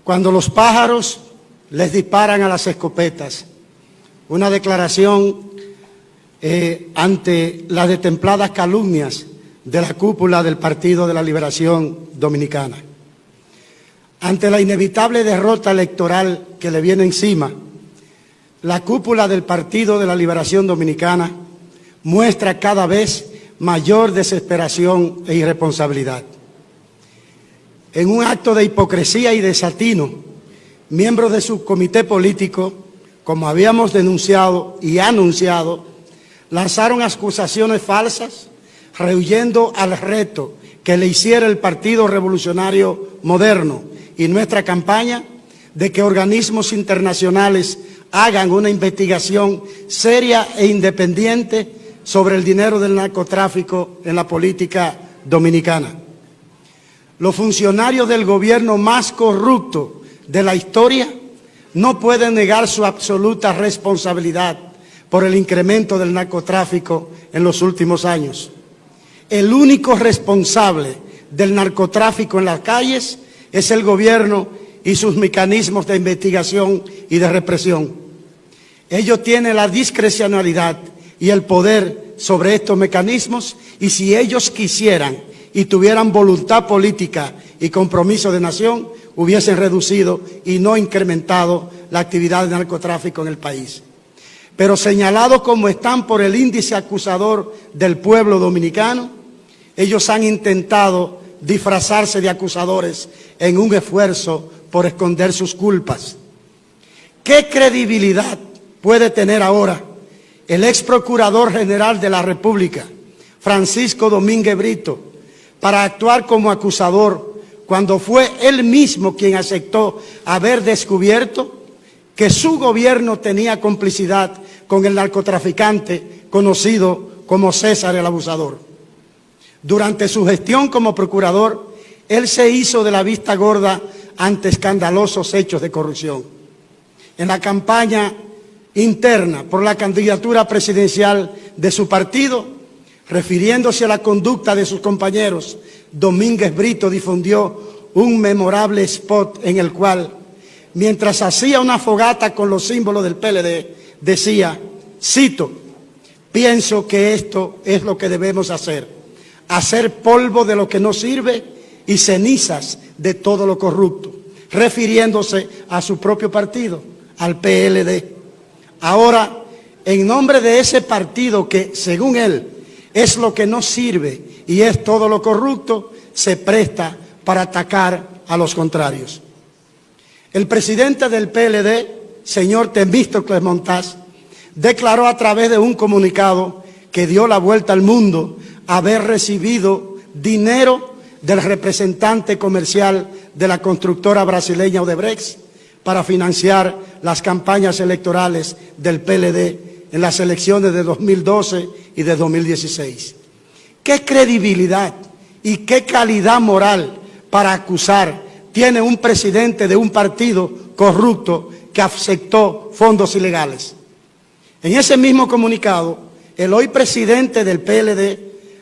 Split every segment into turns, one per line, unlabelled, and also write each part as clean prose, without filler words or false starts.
cuando los pájaros les disparan a las escopetas. Una declaración ante las destempladas calumnias de la cúpula del Partido de la Liberación Dominicana. Ante la inevitable derrota electoral que le viene encima, la cúpula del Partido de la Liberación Dominicana muestra cada vez mayor desesperación e irresponsabilidad. En un acto de hipocresía y desatino, miembros de su comité político, como habíamos denunciado y anunciado, lanzaron acusaciones falsas, rehuyendo al reto que le hiciera el Partido Revolucionario Moderno y nuestra campaña de que organismos internacionales hagan una investigación seria e independiente sobre el dinero del narcotráfico en la política dominicana. Los funcionarios del gobierno más corrupto de la historia no pueden negar su absoluta responsabilidad por el incremento del narcotráfico en los últimos años. El único responsable del narcotráfico en las calles es el gobierno y sus mecanismos de investigación y de represión. Ellos tienen la discrecionalidad y el poder sobre estos mecanismos, y si ellos quisieran y tuvieran voluntad política y compromiso de nación, hubiesen reducido y no incrementado la actividad de narcotráfico en el país. Pero señalados como están por el índice acusador del pueblo dominicano, ellos han intentado disfrazarse de acusadores en un esfuerzo por esconder sus culpas. ¿Qué credibilidad puede tener ahora el ex procurador general de la República, Francisco Domínguez Brito, para actuar como acusador cuando fue él mismo quien aceptó haber descubierto que su gobierno tenía complicidad con el narcotraficante conocido como César el Abusador? Durante su gestión como procurador, él se hizo de la vista gorda ante escandalosos hechos de corrupción. En la campaña interna por la candidatura presidencial de su partido, refiriéndose a la conducta de sus compañeros, Domínguez Brito difundió un memorable spot en el cual, mientras hacía una fogata con los símbolos del PLD, decía, cito, pienso que esto es lo que debemos hacer polvo de lo que no sirve y cenizas de todo lo corrupto, refiriéndose a su propio partido, al PLD. Ahora, en nombre de ese partido que, según él, es lo que no sirve y es todo lo corrupto, se presta para atacar a los contrarios. El presidente del PLD, señor Temístocles Montaz, declaró a través de un comunicado que dio la vuelta al mundo haber recibido dinero del representante comercial de la constructora brasileña Odebrecht para financiar las campañas electorales del PLD en las elecciones de 2012 y de 2016. ¿Qué credibilidad y qué calidad moral para acusar tiene un presidente de un partido corrupto que aceptó fondos ilegales? En ese mismo comunicado, el hoy presidente del PLD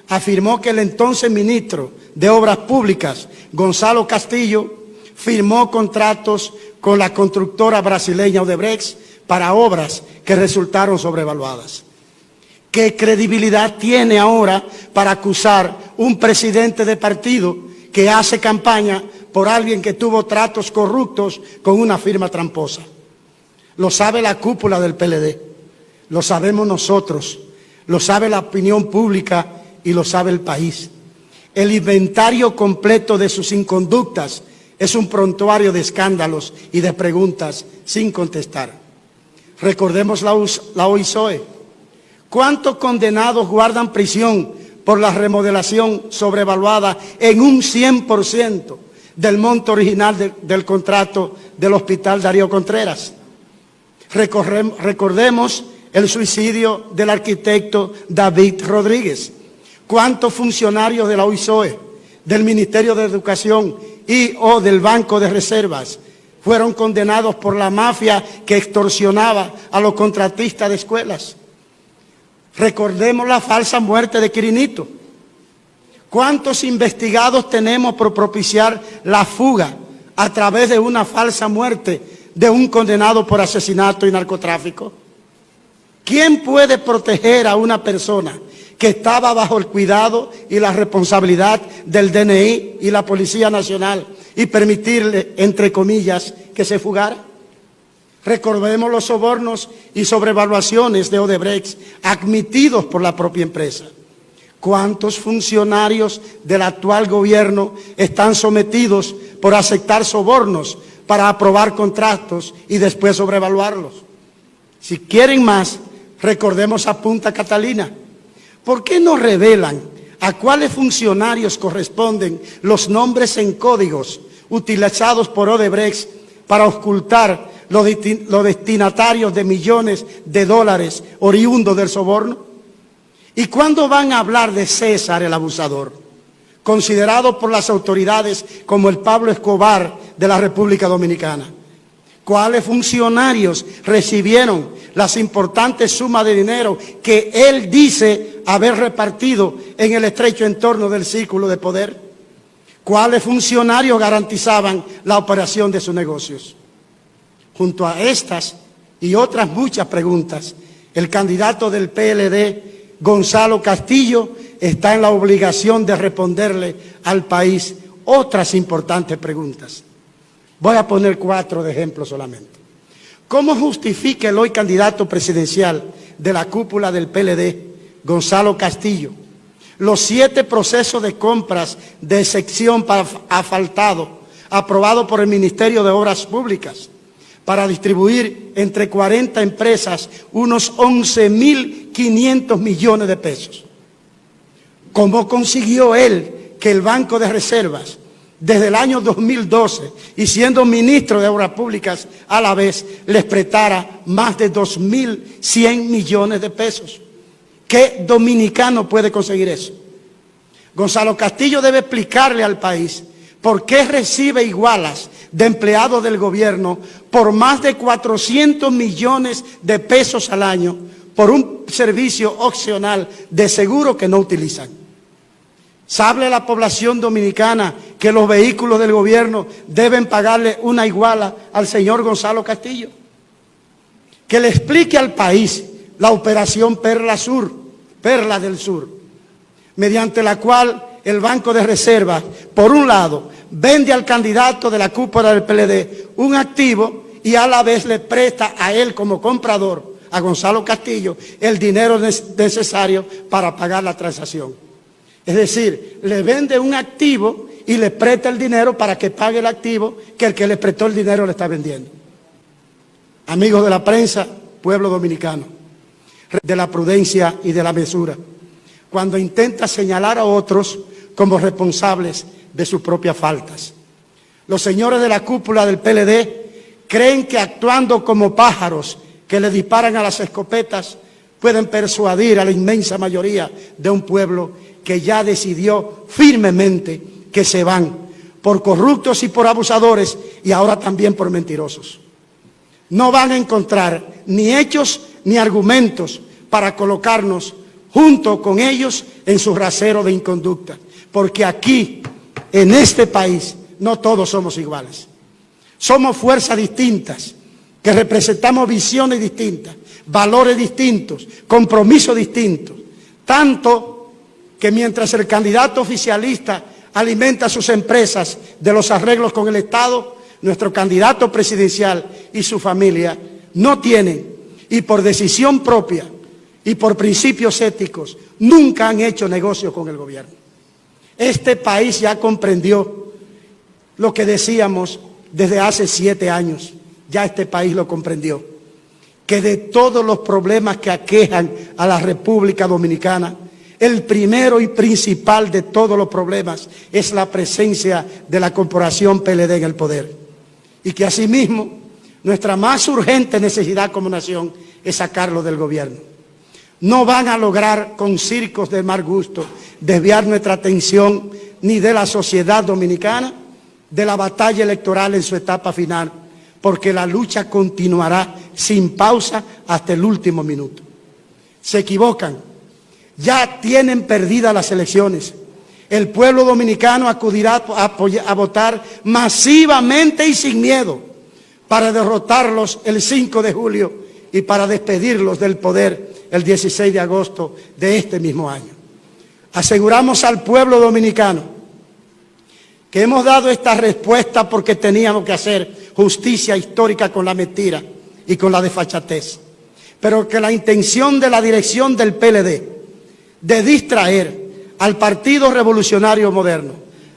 afirmó que el entonces ministro de Obras Públicas, Gonzalo Castillo, firmó contratos con la constructora brasileña Odebrecht para obras que resultaron sobrevaluadas. ¿Qué credibilidad tiene ahora para acusar un presidente de partido que hace campaña por alguien que tuvo tratos corruptos con una firma tramposa? Lo sabe la cúpula del PLD, lo sabemos nosotros, lo sabe la opinión pública y lo sabe el país. El inventario completo de sus inconductas es un prontuario de escándalos y de preguntas sin contestar. Recordemos la OISOE. ¿Cuántos condenados guardan prisión por la remodelación sobrevaluada en un 100% del monto original del contrato del Hospital Darío Contreras? Recordemos el suicidio del arquitecto David Rodríguez. ¿Cuántos funcionarios de la OISOE, del Ministerio de Educación y o del Banco de Reservas fueron condenados por la mafia que extorsionaba a los contratistas de escuelas? Recordemos la falsa muerte de Quirinito. ¿Cuántos investigados tenemos por propiciar la fuga a través de una falsa muerte de un condenado por asesinato y narcotráfico? ¿Quién puede proteger a una persona que estaba bajo el cuidado y la responsabilidad del DNI y la Policía Nacional y permitirle, entre comillas, que se fugara? Recordemos los sobornos y sobrevaluaciones de Odebrecht admitidos por la propia empresa. ¿Cuántos funcionarios del actual gobierno están sometidos por aceptar sobornos para aprobar contratos y después sobrevaluarlos? Si quieren más, recordemos a Punta Catalina. ¿Por qué no revelan a cuáles funcionarios corresponden los nombres en códigos utilizados por Odebrecht para ocultar los destinatarios de millones de dólares oriundos del soborno? ¿Y cuándo van a hablar de César el abusador, considerado por las autoridades como el Pablo Escobar de la República Dominicana? ¿Cuáles funcionarios recibieron las importantes sumas de dinero que él dice haber repartido en el estrecho entorno del círculo de poder? ¿Cuáles funcionarios garantizaban la operación de sus negocios? Junto a estas y otras muchas preguntas, el candidato del PLD, Gonzalo Castillo, está en la obligación de responderle al país otras importantes preguntas. Voy a poner 4 de ejemplos solamente. ¿Cómo justifica el hoy candidato presidencial de la cúpula del PLD, Gonzalo Castillo, los 7 procesos de compras de sección para asfaltado aprobados por el Ministerio de Obras Públicas para distribuir entre 40 empresas unos 11.500 millones de pesos? ¿Cómo consiguió él que el Banco de Reservas, desde el año 2012, y siendo ministro de Obras Públicas a la vez, les prestara más de 2.100 millones de pesos? ¿Qué dominicano puede conseguir eso? Gonzalo Castillo debe explicarle al país por qué recibe igualas de empleados del gobierno por más de 400 millones de pesos al año por un servicio opcional de seguro que no utilizan. ¿Sabe la población dominicana que los vehículos del gobierno deben pagarle una iguala al señor Gonzalo Castillo? Que le explique al país la operación Perla del Sur, mediante la cual el Banco de Reservas, por un lado, vende al candidato de la cúpula del PLD un activo y a la vez le presta a él como comprador, a Gonzalo Castillo, el dinero necesario para pagar la transacción. Es decir, le vende un activo y le presta el dinero para que pague el activo que el que le prestó el dinero le está vendiendo. Amigos de la prensa, pueblo dominicano, de la prudencia y de la mesura, cuando intenta señalar a otros como responsables de sus propias faltas. Los señores de la cúpula del PLD creen que actuando como pájaros que le disparan a las escopetas pueden persuadir a la inmensa mayoría de un pueblo que ya decidió firmemente que se van por corruptos y por abusadores y ahora también por mentirosos. No van a encontrar ni hechos ni argumentos para colocarnos junto con ellos en su rasero de inconducta, porque aquí, en este país, no todos somos iguales. Somos fuerzas distintas, que representamos visiones distintas, valores distintos, compromisos distintos, tanto que mientras el candidato oficialista alimenta sus empresas de los arreglos con el Estado, nuestro candidato presidencial y su familia no tienen, y por decisión propia y por principios éticos, nunca han hecho negocio con el gobierno. Este país ya comprendió lo que decíamos desde hace 7 años, ya este país lo comprendió, que de todos los problemas que aquejan a la República Dominicana, el primero y principal de todos los problemas es la presencia de la corporación PLD en el poder. Y que asimismo, nuestra más urgente necesidad como nación es sacarlo del gobierno. No van a lograr con circos de mal gusto desviar nuestra atención ni de la sociedad dominicana, de la batalla electoral en su etapa final, porque la lucha continuará sin pausa hasta el último minuto. Se equivocan. Ya tienen perdidas las elecciones. El pueblo dominicano acudirá a votar masivamente y sin miedo para derrotarlos el 5 de julio y para despedirlos del poder el 16 de agosto de este mismo año. Aseguramos al pueblo dominicano que hemos dado esta respuesta porque teníamos que hacer justicia histórica con la mentira y con la desfachatez, pero que la intención de la dirección del PLD de distraer al Partido Revolucionario Moderno,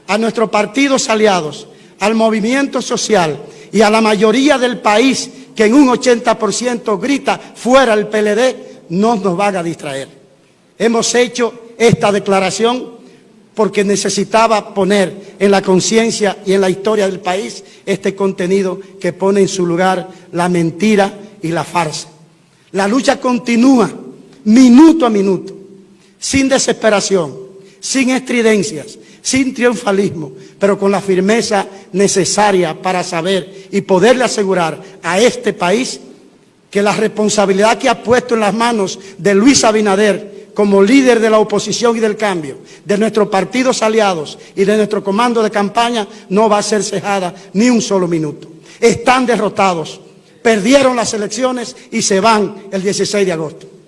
a nuestros partidos aliados, al movimiento social y a la mayoría del país que en un 80% grita fuera el PLD, no nos van a distraer. Hemos hecho esta declaración porque necesitaba poner en la conciencia y en la historia del país este contenido que pone en su lugar la mentira y la farsa. La lucha continúa minuto a minuto, sin desesperación, sin estridencias, sin triunfalismo, pero con la firmeza necesaria para saber y poderle asegurar a este país que la responsabilidad que ha puesto en las manos de Luis Abinader como líder de la oposición y del cambio, de nuestros partidos aliados y de nuestro comando de campaña, no va a ser cejada ni un solo minuto. Están derrotados, perdieron las elecciones y se van el 16 de agosto.